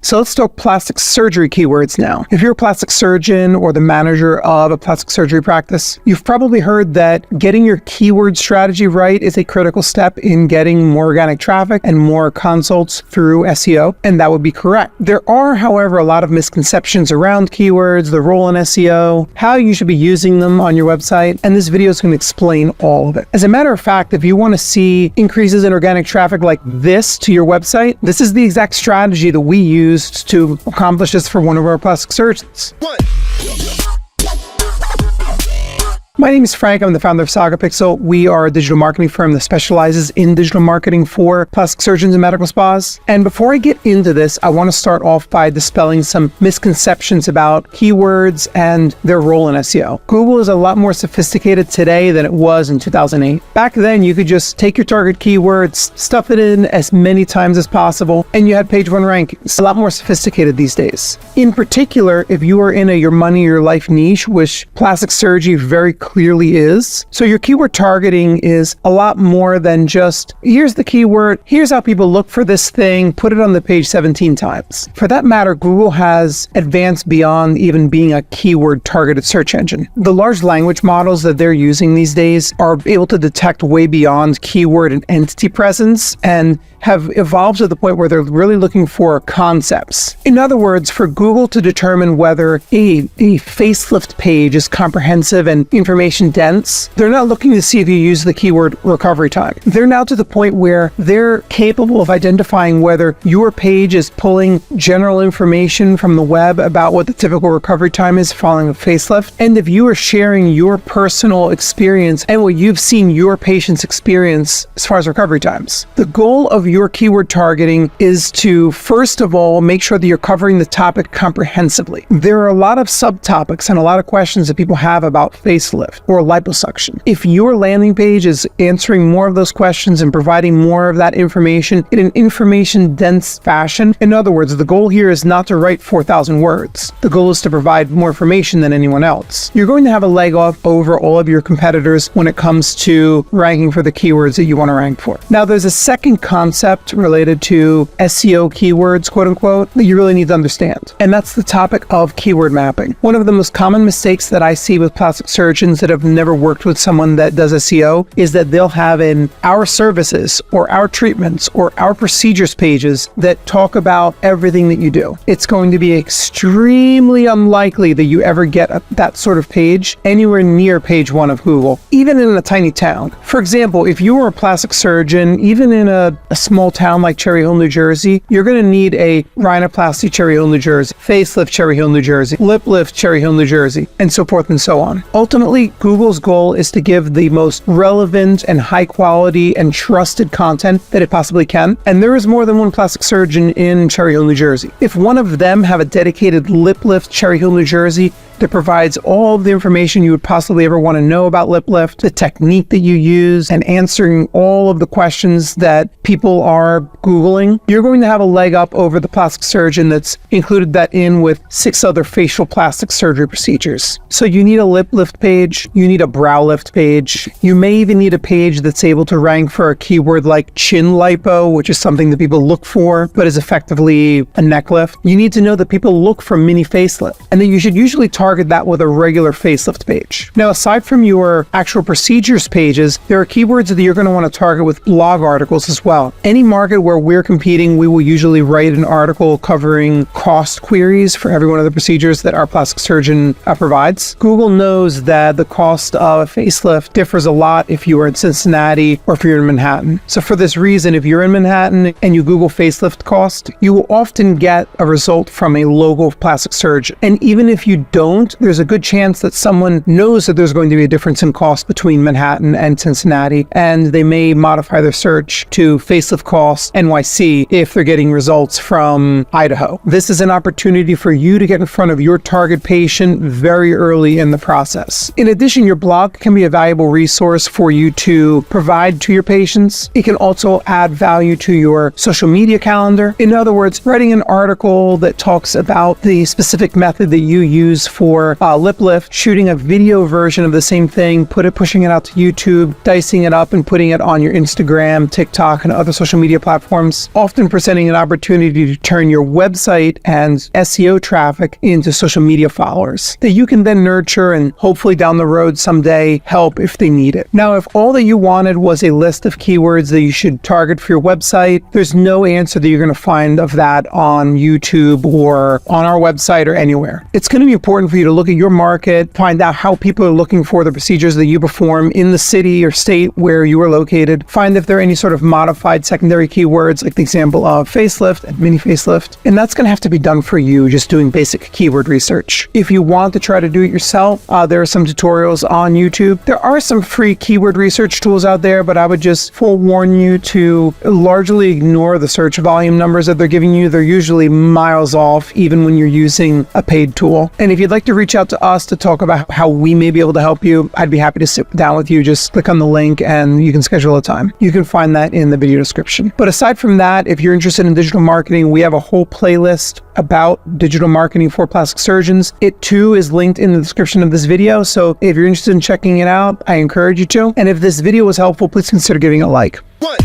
So let's talk plastic surgery keywords now. If you're a plastic surgeon or the manager of a plastic surgery practice, you've probably heard that getting your keyword strategy right is a critical step in getting more organic traffic and more consults through SEO, and that would be correct. There are, however, a lot of misconceptions around keywords, the role in SEO, how you should be using them on your website, and this video is going to explain all of it. As a matter of fact, if you want to see increases in organic traffic like this to your website, this is the exact strategy that we used to accomplish this for one of our plastic surgeons. My name is Frank. I'm the founder of SagaPixel. We are a digital marketing firm that specializes in digital marketing for plastic surgeons and medical spas. And before I get into this, I want to start off by dispelling some misconceptions about keywords and their role in SEO. Google is a lot more sophisticated today than it was in 2008. Back then, you could just take your target keywords, stuff it in as many times as possible, and you had page one rank. It's a lot more sophisticated these days. In particular, if you are in a your money, your life niche, which plastic surgery very clearly is. So your keyword targeting is a lot more than just, here's the keyword, here's how people look for this thing, put it on the page 17 times. For that matter, Google has advanced beyond even being a keyword targeted search engine. The large language models that they're using these days are able to detect way beyond keyword and entity presence and have evolved to the point where they're really looking for concepts. In other words, for Google to determine whether a facelift page is comprehensive and information dense, they're not looking to see if you use the keyword recovery time. They're now to the point where they're capable of identifying whether your page is pulling general information from the web about what the typical recovery time is following a facelift, and if you are sharing your personal experience and what you've seen your patients experience as far as recovery times. The goal of your keyword targeting is to, first of all, make sure that you're covering the topic comprehensively. There are a lot of subtopics and a lot of questions that people have about facelift or liposuction. If your landing page is answering more of those questions and providing more of that information in an information-dense fashion, in other words, the goal here is not to write 4,000 words. The goal is to provide more information than anyone else. You're going to have a leg up over all of your competitors when it comes to ranking for the keywords that you want to rank for. Now, there's a second concept related to SEO keywords, quote unquote, that you really need to understand. And that's the topic of keyword mapping. One of the most common mistakes that I see with plastic surgeons that have never worked with someone that does SEO is that they'll have in our services or our treatments or our procedures pages that talk about everything that you do. It's going to be extremely unlikely that you ever get that sort of page anywhere near page one of Google, even in a tiny town. For example, if you were a plastic surgeon, even in a small town like Cherry Hill, New Jersey, you're going to need a rhinoplasty Cherry Hill, New Jersey, facelift Cherry Hill, New Jersey, lip lift Cherry Hill, New Jersey, and so forth and so on. Ultimately, Google's goal is to give the most relevant and high quality and trusted content that it possibly can. And there is more than one plastic surgeon in Cherry Hill, New Jersey. If one of them have a dedicated lip lift Cherry Hill, New Jersey, that provides all of the information you would possibly ever want to know about lip lift, the technique that you use, and answering all of the questions that people are Googling, you're going to have a leg up over the plastic surgeon that's included that in with 6 other facial plastic surgery procedures. So you need a lip lift page, you need a brow lift page, you may even need a page that's able to rank for a keyword like chin lipo, which is something that people look for, but is effectively a neck lift. You need to know that people look for mini facelift, and that you should usually target that with a regular facelift page. Now, aside from your actual procedures pages, there are keywords that you're going to want to target with blog articles as well. Any market where we're competing, we will usually write an article covering cost queries for every one of the procedures that our plastic surgeon provides. Google knows that the cost of a facelift differs a lot if you are in Cincinnati or if you're in Manhattan. So for this reason, if you're in Manhattan and you Google facelift cost, you will often get a result from a local plastic surgeon. And even if you don't, there's a good chance that someone knows that there's going to be a difference in cost between Manhattan and Cincinnati, and they may modify their search to facelift cost NYC if they're getting results from Idaho. This is an opportunity for you to get in front of your target patient very early in the process. In addition, your blog can be a valuable resource for you to provide to your patients. It can also add value to your social media calendar. In other words, writing an article that talks about the specific method that you use for for lip lift, shooting a video version of the same thing, pushing it out to YouTube, dicing it up and putting it on your Instagram, TikTok, and other social media platforms, often presenting an opportunity to turn your website and SEO traffic into social media followers that you can then nurture and hopefully down the road someday help if they need it. Now, if all that you wanted was a list of keywords that you should target for your website, there's no answer that you're going to find of that on YouTube or on our website or anywhere. It's going to be important for you to look at your market, find out how people are looking for the procedures that you perform in the city or state where you are located, find if there are any sort of modified secondary keywords like the example of facelift and mini facelift, and that's going to have to be done for you just doing basic keyword research. If you want to try to do it yourself, there are some tutorials on YouTube. There are some free keyword research tools out there, but I would just forewarn you to largely ignore the search volume numbers that they're giving you. They're usually miles off even when you're using a paid tool. And if you'd like to reach out to us to talk about how we may be able to help you, I'd be happy to sit down with you. Just click on the link and you can schedule a time. You can find that in the video description. But aside from that, if you're interested in digital marketing, we have a whole playlist about digital marketing for plastic surgeons. It too is linked in the description of this video. So if you're interested in checking it out, I encourage you to. And if this video was helpful, please consider giving a like. 1